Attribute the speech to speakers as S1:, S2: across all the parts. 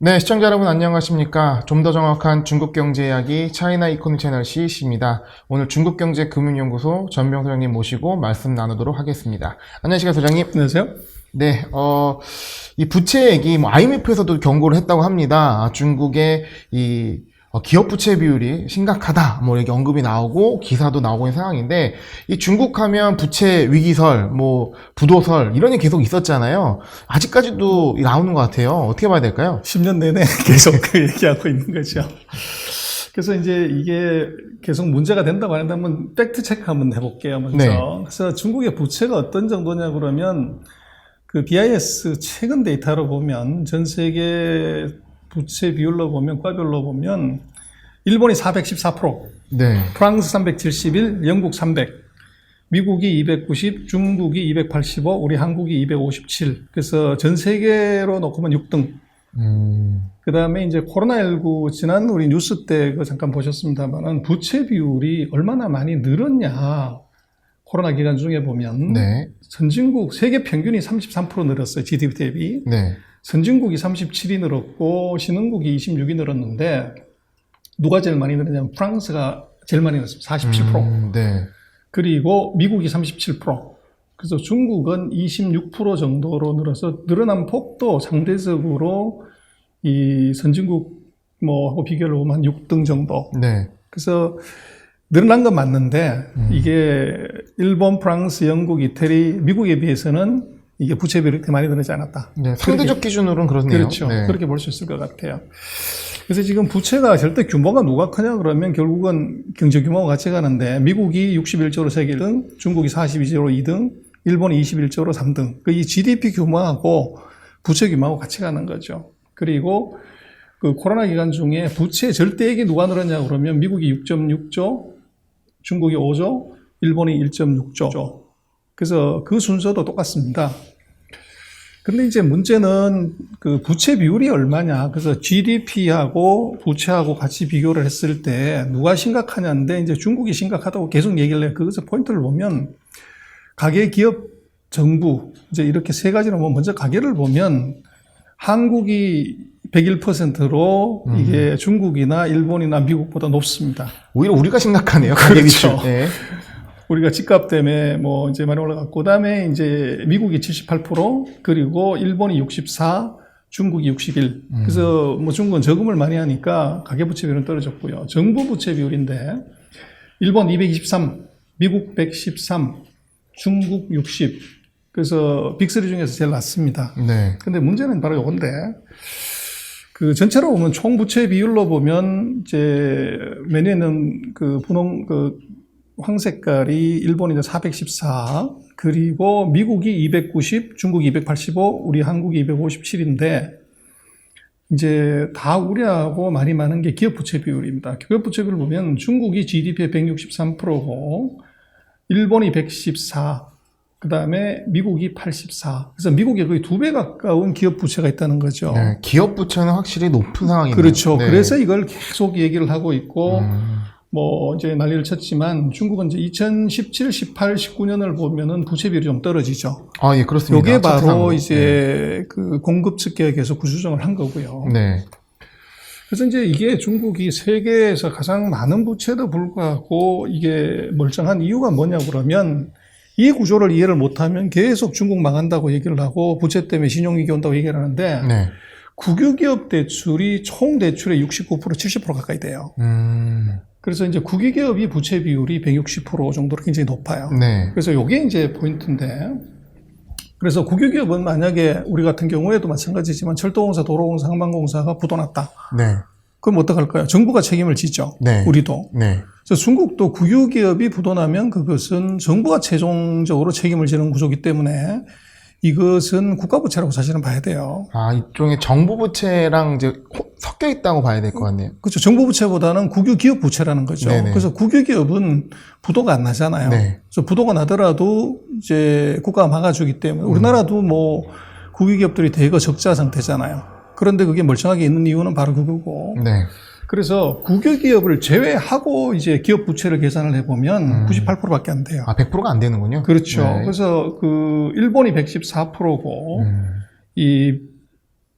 S1: 네, 시청자 여러분 안녕하십니까. 좀 더 정확한 중국 경제 이야기 차이나 이코노미 채널 CEC입니다. 오늘 중국경제금융연구소 전병 소장님 모시고 말씀 나누도록 하겠습니다. 안녕하십니까, 소장님.
S2: 안녕하세요.
S1: 네, 이 부채 얘기, IMF에서도 경고를 했다고 합니다. 중국의 이 기업 부채 비율이 심각하다, 이렇게 언급이 나오고 기사도 나오고 있는 상황인데, 이 중국 하면 부채 위기설, 부도설 이런 게 계속 있었잖아요. 아직까지도 나오는 것 같아요. 어떻게 봐야 될까요?
S2: 10년 내내 계속 그 얘기하고 있는 거죠. 그래서 이제 이게 계속 문제가 된다고 하는데 한번 팩트 체크 한번 해볼게요, 먼저.
S1: 네.
S2: 그래서 중국의 부채가 어떤 정도냐 그러면 그 BIS 최근 데이터로 보면 전 세계 부채 비율로 보면 과별로 보면 일본이 414%,
S1: 네.
S2: 프랑스 371, 영국 300, 미국이 290, 중국이 285, 우리 한국이 257. 그래서 전 세계로 놓고 보면 6등. 그 다음에 이제 코로나19 지난 우리 뉴스 때 그 잠깐 보셨습니다만은 부채 비율이 얼마나 많이 늘었냐. 코로나 기간 중에 보면.
S1: 네.
S2: 선진국 세계 평균이 33% 늘었어요. GDP 대비.
S1: 네.
S2: 선진국이 37이 늘었고 신흥국이 26이 늘었는데 누가 제일 많이 늘었냐면 프랑스가 제일 많이 늘었습니다. 47%.
S1: 네.
S2: 그리고 미국이 37%. 그래서 중국은 26% 정도로 늘어서 늘어난 폭도 상대적으로 이 선진국 하고 비교를 보면 한 6등 정도.
S1: 네.
S2: 그래서 늘어난 건 맞는데 이게 일본, 프랑스, 영국, 이태리, 미국에 비해서는 이게 부채 비율이 그렇게 많이 늘지 않았다.
S1: 네, 상대적 기준으로는 그렇네요.
S2: 그렇죠.
S1: 네.
S2: 그렇게 볼 수 있을 것 같아요. 그래서 지금 부채가 절대 규모가 누가 크냐 그러면 결국은 경제 규모가 같이 가는데 미국이 61조로 세계 1등, 중국이 42조로 2등, 일본이 21조로 3등. 이 GDP 규모하고 부채 규모하고 같이 가는 거죠. 그리고 그 코로나 기간 중에 부채 절대액이 누가 늘었냐 그러면 미국이 6.6조, 중국이 5조, 일본이 1.6조. 그래서 그 순서도 똑같습니다. 근데 이제 문제는 그 부채 비율이 얼마냐. 그래서 GDP하고 부채하고 같이 비교를 했을 때 누가 심각하냐인데 이제 중국이 심각하다고 계속 얘기를 해요. 그래서 포인트를 보면 가계, 기업, 정부 이제 이렇게 세 가지로 보면 먼저 가계를 보면 한국이 101%로 이게 중국이나 일본이나 미국보다 높습니다.
S1: 오히려 우리가 심각하네요.
S2: 그렇죠.
S1: 네.
S2: 우리가 집값 때문에 이제 많이 올라갔고, 그 다음에 이제 미국이 78%, 그리고 일본이 64, 중국이 61. 그래서 중국은 저금을 많이 하니까 가계부채 비율은 떨어졌고요. 정부 부채 비율인데, 일본 223, 미국 113, 중국 60. 그래서 빅3 중에서 제일 낮습니다.
S1: 네.
S2: 근데 문제는 바로 요건데, 그 전체로 보면 총 부채 비율로 보면 이제 매년은 황색깔이 일본이 414, 그리고 미국이 290, 중국이 285, 우리 한국이 257인데, 이제 다 우리하고 많이 많은 게 기업 부채 비율입니다. 기업 부채 비율을 보면 중국이 GDP의 163%고, 일본이 114, 그 다음에 미국이 84. 그래서 미국에 거의 2배 가까운 기업 부채가 있다는 거죠.
S1: 네, 기업 부채는 확실히 높은 상황입니다.
S2: 그렇죠.
S1: 네.
S2: 그래서 이걸 계속 얘기를 하고 있고, 이제 난리를 쳤지만 중국은 이제 2017, 18, 19년을 보면은 부채 비율이 좀 떨어지죠.
S1: 아, 예, 그렇습니다.
S2: 이게 바로
S1: 차트상으로.
S2: 이제 그 공급 측계가 계속 구조정을 한 거고요.
S1: 네.
S2: 그래서 이제 이게 중국이 세계에서 가장 많은 부채도 불구하고 이게 멀쩡한 이유가 뭐냐 그러면 이 구조를 이해를 못하면 계속 중국 망한다고 얘기를 하고 부채 때문에 신용위기 온다고 얘기를 하는데
S1: 네.
S2: 국유기업 대출이 총 대출의 69%, 70% 가까이 돼요. 그래서 이제 국유기업이 부채 비율이 160% 정도로 굉장히 높아요.
S1: 네.
S2: 그래서 이게 이제 포인트인데, 그래서 국유기업은 만약에 우리 같은 경우에도 마찬가지지만 철도공사, 도로공사, 항만공사가 부도났다.
S1: 네.
S2: 그럼 어떡할까요? 정부가 책임을 지죠.
S1: 네.
S2: 우리도.
S1: 네.
S2: 그래서 중국도 국유기업이 부도나면 그것은 정부가 최종적으로 책임을 지는 구조이기 때문에 이것은 국가부채라고 사실은 봐야 돼요.
S1: 아, 이쪽에 정부 부채랑 이제 섞여 있다고 봐야 될 것 같네요.
S2: 그렇죠. 정부 부채보다는 국유기업 부채라는 거죠.
S1: 네네.
S2: 그래서 국유기업은 부도가 안 나잖아요.
S1: 네.
S2: 그래서 부도가 나더라도 이제 국가가 막아주기 때문에 우리나라도 국유기업들이 대거 적자 상태잖아요. 그런데 그게 멀쩡하게 있는 이유는 바로 그거고.
S1: 네.
S2: 그래서 국유기업을 제외하고 이제 기업 부채를 계산을 해보면 98%밖에 안 돼요.
S1: 아, 100%가 안 되는군요.
S2: 그렇죠.
S1: 네.
S2: 그래서 일본이 114%고 이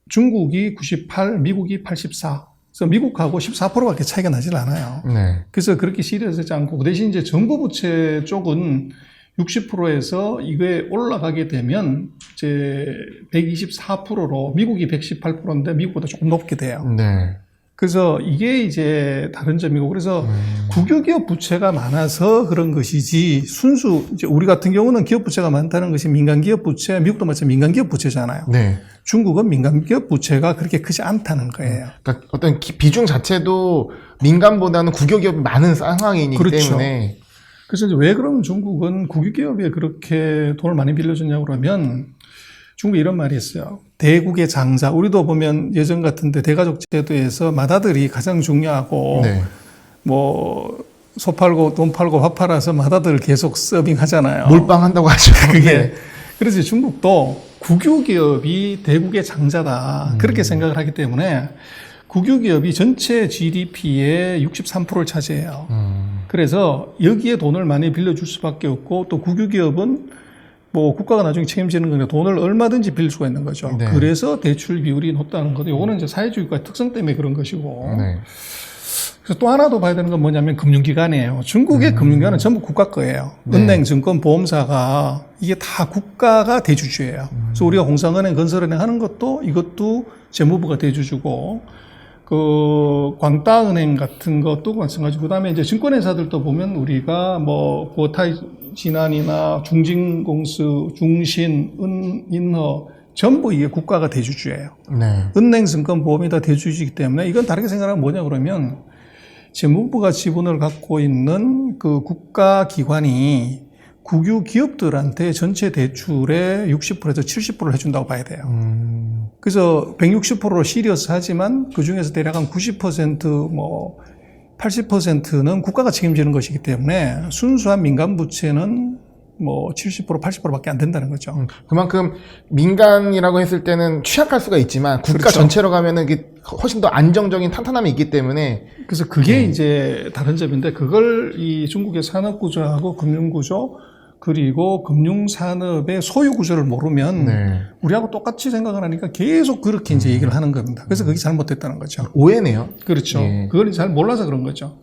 S2: 중국이 98, 미국이 84. 그래서 미국하고 14%밖에 차이가 나질 않아요.
S1: 네.
S2: 그래서 그렇게 시리어스하지 않고, 그 대신 이제 정부 부채 쪽은 60%에서 이게 올라가게 되면 이제 124%로 미국이 118%인데 미국보다 조금 높게 돼요.
S1: 네.
S2: 그래서 이게 이제 다른 점이고, 그래서 국유기업 부채가 많아서 그런 것이지, 순수 이제 우리 같은 경우는 기업 부채가 많다는 것이 민간기업 부채, 미국도 마찬가지 민간기업 부채잖아요.
S1: 네.
S2: 중국은 민간기업 부채가 그렇게 크지 않다는 거예요.
S1: 그러니까 어떤 비중 자체도 민간보다는 국유기업이 많은 상황이기
S2: 그렇죠.
S1: 때문에.
S2: 그래서 이제 왜 그러면 중국은 국유기업에 그렇게 돈을 많이 빌려줬냐고 그러면, 중국에 이런 말이 있어요. 대국의 장자. 우리도 보면 예전 같은데 대가족 제도에서 맏아들이 가장 중요하고,
S1: 네.
S2: 뭐, 소 팔고 돈 팔고 밥 팔아서 맏아들 계속 서빙 하잖아요.
S1: 몰빵한다고 하죠.
S2: 그게.
S1: 네.
S2: 그래서 중국도 국유기업이 대국의 장자다. 그렇게 생각을 하기 때문에 국유기업이 전체 GDP의 63%를 차지해요. 그래서 여기에 돈을 많이 빌려줄 수밖에 없고, 또 국유기업은 뭐 국가가 나중에 책임지는 거니까 돈을 얼마든지 빌릴 수가 있는 거죠.
S1: 네.
S2: 그래서 대출 비율이 높다는 거죠. 요거는 이제 사회주의과의 특성 때문에 그런 것이고.
S1: 네.
S2: 그래서 또 하나 더 봐야 되는 건 뭐냐면 금융기관이에요. 중국의 금융기관은 전부 국가 거예요.
S1: 네.
S2: 은행, 증권, 보험사가 이게 다 국가가 대주주예요. 그래서 우리가 공상은행, 건설은행 하는 것도 이것도 재무부가 대주주고, 그 광따은행 같은 것도 마찬가지고, 그다음에 이제 증권회사들도 보면 우리가 뭐 보타이 진안이나 중진공수, 중신, 인허 전부 이게 국가가 대주주예요.
S1: 네.
S2: 은행, 증권, 보험이 다 대주주이기 때문에 이건 다르게 생각하면 뭐냐 그러면, 재무부가 지분을 갖고 있는 그 국가기관이 국유 기업들한테 전체 대출의 60%에서 70%를 해준다고 봐야 돼요. 그래서 160%로 시리어스 하지만 그 중에서 대략 한 90% 뭐 80%는 국가가 책임지는 것이기 때문에 순수한 민간 부채는 뭐 70%, 80%밖에 안 된다는 거죠.
S1: 그만큼 민간이라고 했을 때는 취약할 수가 있지만 국가
S2: 그렇죠.
S1: 전체로 가면은 이게 훨씬 더 안정적인 탄탄함이 있기 때문에.
S2: 그래서 그게 이제 다른 점인데, 그걸 이 중국의 산업 구조하고 금융 구조, 그리고 금융산업의 소유 구조를 모르면
S1: 네.
S2: 우리하고 똑같이 생각을 하니까 계속 그렇게 이제 얘기를 하는 겁니다. 그래서 그게 잘못됐다는 거죠.
S1: 오해네요.
S2: 그렇죠.
S1: 예.
S2: 그걸 잘 몰라서 그런 거죠.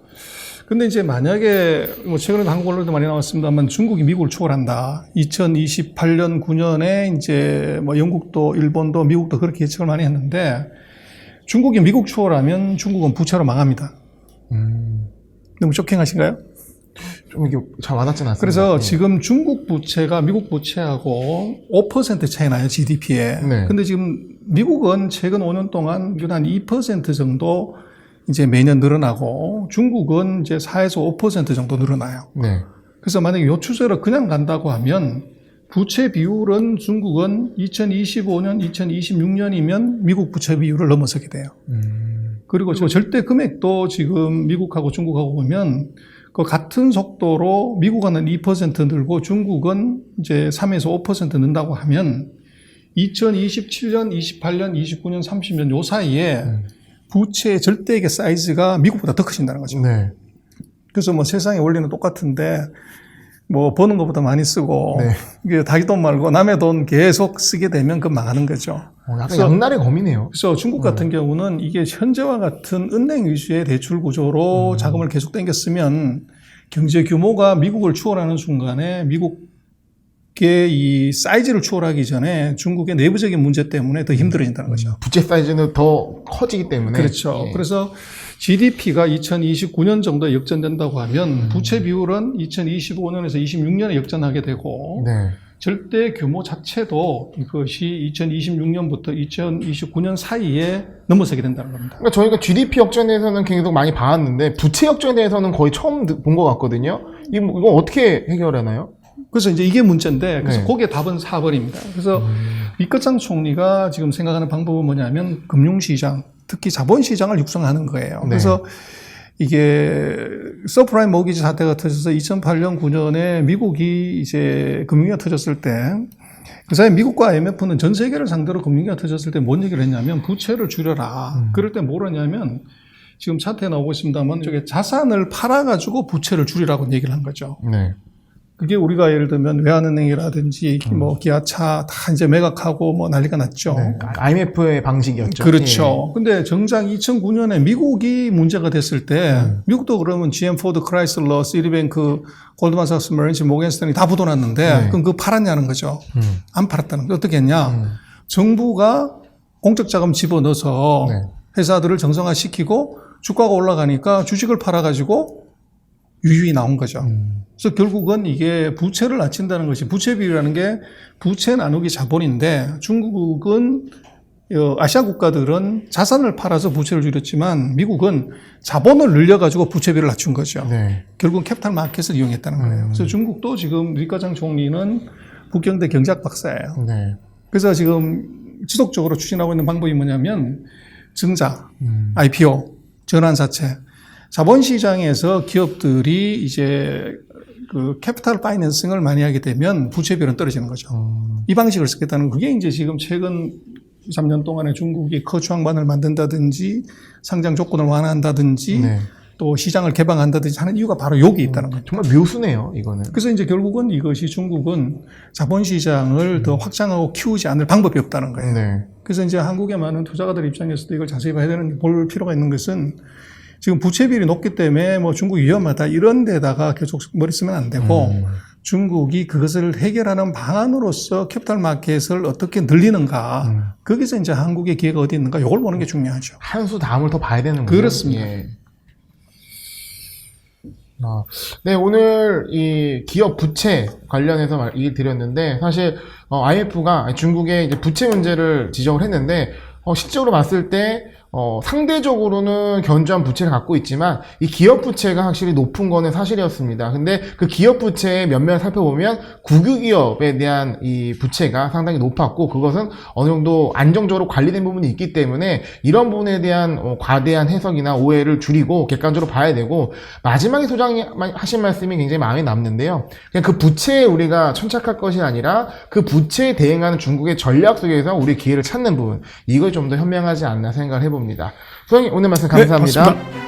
S2: 근데 이제 만약에 뭐 최근에 한국 언론도 많이 나왔습니다만 중국이 미국을 초월한다. 2028년, 9년에 이제 뭐 영국도 일본도 미국도 그렇게 예측을 많이 했는데, 중국이 미국 초월하면 중국은 부채로 망합니다. 너무 쇼킹하신가요?
S1: 좀 이게 잘 와닿지는 않습니다.
S2: 그래서
S1: 예.
S2: 지금 중국 부채가 미국 부채하고 5% 차이 나요, GDP에.
S1: 네.
S2: 근데 지금 미국은 최근 5년 동안 한 2% 정도 이제 매년 늘어나고, 중국은 이제 4에서 5% 정도 늘어나요.
S1: 네.
S2: 그래서 만약에 요 추세로 그냥 간다고 하면 부채 비율은 중국은 2025년, 2026년이면 미국 부채 비율을 넘어서게 돼요. 그리고 절대 금액도 지금 미국하고 중국하고 보면 그 같은 속도로 미국은 2% 늘고 중국은 이제 3에서 5% 는다고 하면 2027년, 28년, 29년, 30년 요 사이에 부채의 절대액의 사이즈가 미국보다 더 커진다는 거죠.
S1: 네.
S2: 그래서 뭐 세상의 원리는 똑같은데, 뭐 버는 것보다 많이 쓰고,
S1: 네.
S2: 이게 자기 돈 말고 남의 돈 계속 쓰게 되면 그 망하는 거죠.
S1: 약간
S2: 그래서-
S1: 양날의 검이네요.
S2: 그래서 중국 같은 경우는 이게 현재와 같은 은행 위주의 대출 구조로 자금을 계속 땡겼으면 경제 규모가 미국을 추월하는 순간에 미국의 이 사이즈를 추월하기 전에 중국의 내부적인 문제 때문에 더 힘들어진다는 거죠.
S1: 부채 사이즈는 더 커지기 때문에.
S2: 그렇죠.
S1: 예.
S2: 그래서 GDP가 2029년 정도에 역전된다고 하면 부채 비율은 2025년에서 26년에 역전하게 되고,
S1: 네.
S2: 절대 규모 자체도 이것이 2026년부터 2029년 사이에 넘어서게 된다는 겁니다.
S1: 그러니까 저희가 GDP 역전에 대해서는 계속 많이 봐왔는데 부채 역전에 대해서는 거의 처음 본 것 같거든요. 이거 어떻게 해결하나요?
S2: 그래서 이제 이게 문제인데, 그래서
S1: 네.
S2: 그게 답은 4번입니다. 그래서 리커창 총리가 지금 생각하는 방법은 뭐냐면 금융시장, 특히 자본시장을 육성하는 거예요.
S1: 네.
S2: 그래서 이게 서프라임 모기지 사태가 터져서 2008년, 9년에 미국이 이제 금융위기가 터졌을 때, 그 사이 미국과 IMF는 전 세계를 상대로 금융위기가 터졌을 때 뭔 얘기를 했냐면 부채를 줄여라. 그럴 때 뭐라냐면 지금 차트에 나오고 있습니다만 쪽에 자산을 팔아가지고 부채를 줄이라고 얘기를 한 거죠.
S1: 네.
S2: 그게 우리가 예를 들면 외환은행이라든지 뭐 기아차 다 이제 매각하고 뭐 난리가 났죠.
S1: 네, IMF의 방식이었죠.
S2: 그렇죠. 근데 정작 2009년에 미국이 문제가 됐을 때 미국도 그러면 GM, 포드, 크라이슬러, 시티뱅크, 골드만삭스, 머린치, 모겐스턴이 다 부도났는데 그럼 그거 팔았냐는 거죠. 안 팔았다는 거. 어떻게 했냐? 정부가 공적 자금 집어넣어서 회사들을 정상화시키고 주가가 올라가니까 주식을 팔아가지고 유유히 나온 거죠. 그래서 결국은 이게 부채를 낮춘다는 것이 부채 비율이라는 게 부채 나누기 자본인데 중국은 아시아 국가들은 자산을 팔아서 부채를 줄였지만 미국은 자본을 늘려가지고 부채 비율을 낮춘 거죠.
S1: 네.
S2: 결국은 캐피탈 마켓을 이용했다는 거예요. 그래서 중국도 지금 리과장 총리는 북경대 경제학 박사예요.
S1: 네.
S2: 그래서 지금 지속적으로 추진하고 있는 방법이 뭐냐면 증자, IPO, 전환사채, 자본시장에서 기업들이 이제 그 캐피탈 파이낸싱을 많이 하게 되면 부채 비율은 떨어지는 거죠. 이 방식을 쓰겠다는 그게 이제 지금 최근 3년 동안에 중국이 거주항만을 만든다든지 상장 조건을 완화한다든지 또 시장을 개방한다든지 하는 이유가 바로 여기 있다는 거죠.
S1: 정말 묘수네요, 이거는.
S2: 그래서 이제 결국은 이것이 중국은 자본시장을 더 확장하고 키우지 않을 방법이 없다는 거예요.
S1: 네.
S2: 그래서 이제 한국의 많은 투자가들 입장에서도 이걸 자세히 볼 필요가 있는 것은 지금 부채 비율이 높기 때문에 뭐 중국이 위험하다 이런 데다가 계속 머리 쓰면 안 되고 중국이 그것을 해결하는 방안으로서 캐피탈 마켓을 어떻게 늘리는가 거기서 이제 한국의 기회가 어디 있는가 이걸 보는 게 중요하죠.
S1: 한 수 다음을 더 봐야 되는 거죠.
S2: 그렇습니다.
S1: 예. 네, 오늘 이 기업 부채 관련해서 얘기 드렸는데 사실 IMF가 중국의 이제 부채 문제를 지적을 했는데 실제로 봤을 때 상대적으로는 견조한 부채를 갖고 있지만 이 기업 부채가 확실히 높은 거는 사실이었습니다. 근데 그 기업 부채의 면면을 살펴보면 국유기업에 대한 이 부채가 상당히 높았고 그것은 어느 정도 안정적으로 관리된 부분이 있기 때문에 이런 부분에 대한 과대한 해석이나 오해를 줄이고 객관적으로 봐야 되고 마지막에 소장이 하신 말씀이 굉장히 마음에 남는데요. 그냥 그 부채에 우리가 천착할 것이 아니라 그 부채에 대응하는 중국의 전략 속에서 우리 기회를 찾는 부분 이걸 좀 더 현명하지 않나 생각을 해봅니다. 소장님 오늘 말씀 감사합니다.
S2: 네, 고맙습니다.